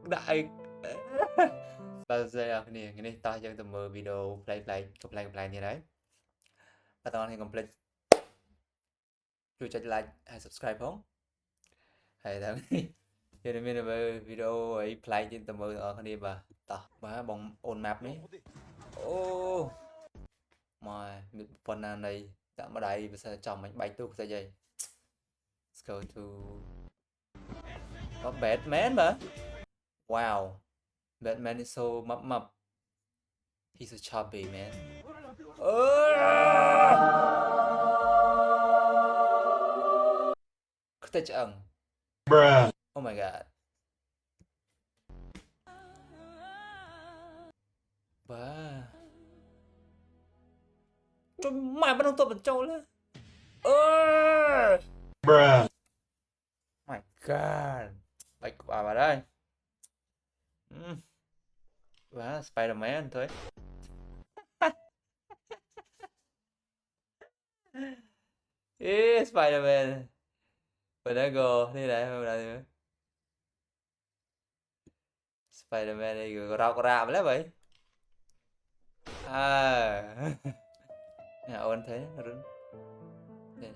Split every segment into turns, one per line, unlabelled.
đại bao giờ nè cái này tao chẳng tầm mơ video play như đấy và tao thì complete chui cho like hay subscribe không hay tao cho nên mình video ấy play trên tầm mơ ở cái này bà bóng on map đấy ô mà phần này đã mà đây bây giờ chồng mình bay tu ra vậy let's go to có Batman mà wow Batman is so mập he's a chubby man có thể chẳng oh my god wow trời mày bắt đầu tôi bật trâu lên my god bạch quả vào đây và Spider-Man thôi Spider-Man và nó go thế này không là nữa Spider-Man này có rào lắm vậy ôn thế run thế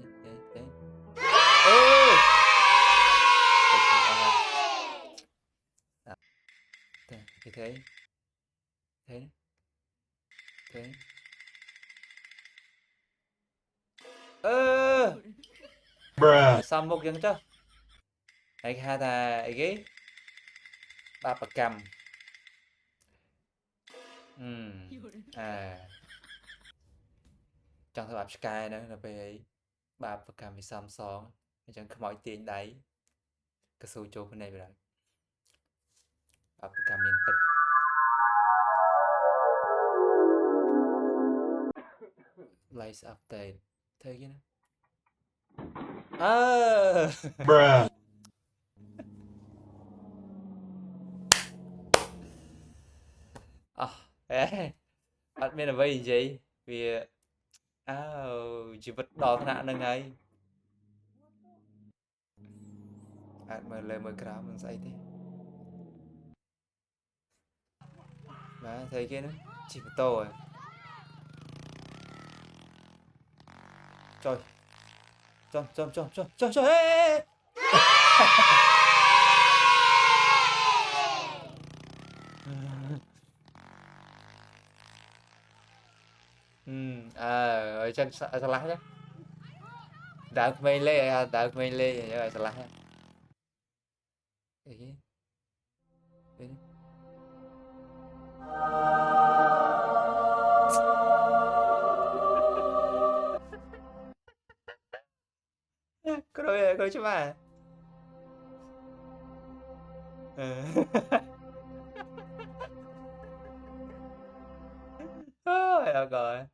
thế sao một dân chứ ai ha ta ai ghế ba bạc cầm trong thời Sky nữa là về ba bạc cầm vì Samsung chẳng có mọi tiền đấy cái số chỗ bên này rồi ba bạc cầm miền Tây Lights update thế kia bruh bạn biết là vì gì vì chỉ vật đỏ thằng nạn ngay mà lời mới cáo mình dạy thế mà thấy kia nữa chỉ một tô rồi trời trời rồi chân salad nhé dark melee rồi salad nhé coi chứ mà rồi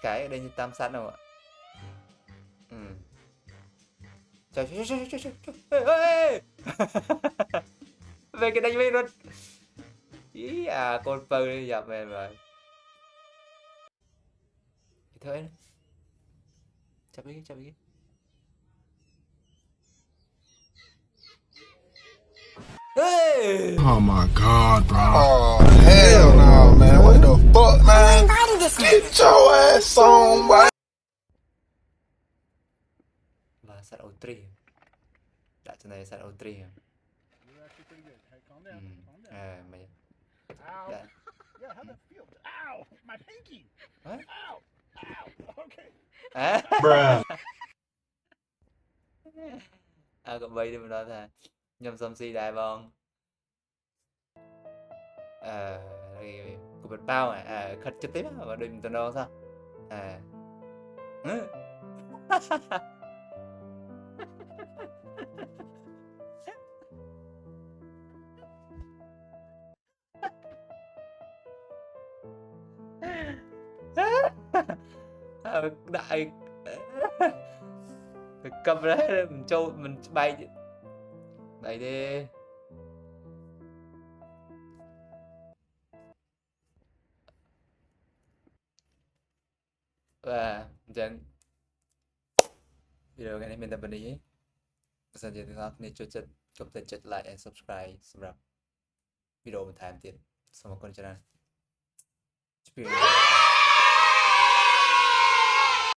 cái ở đây như tam sát đâu ạ trời về cái đánh về luôn ý con pơ đi dập về rồi thế chập đi
Oh my god, bro. Oh, hell no, man. What the fuck, man? Get your ass on, boy.
Và sát ấu tri đã cho này sát ấu tri mày đã
Yeah, how'd that feel? Ow! My pinky!
What?
Ow! Ow! Okay.
Bruh.
Còn bây đi mình nói thà nhầm xăm si đại bong của bật bao khất trực tiếp mà đừng tao đâu sao đại cầm đấy mình trâu mình bay đấy đi và chẳng video cái này mình tập bên đi បើសិនជាអ្នកទាំងអស់គ្នាចូលចិត្តកុំភ្លេចចុច like and subscribe សម្រាប់វីដេអូបន្ថែមទៀតសូមអរគុណច្រើនជម្រាបលា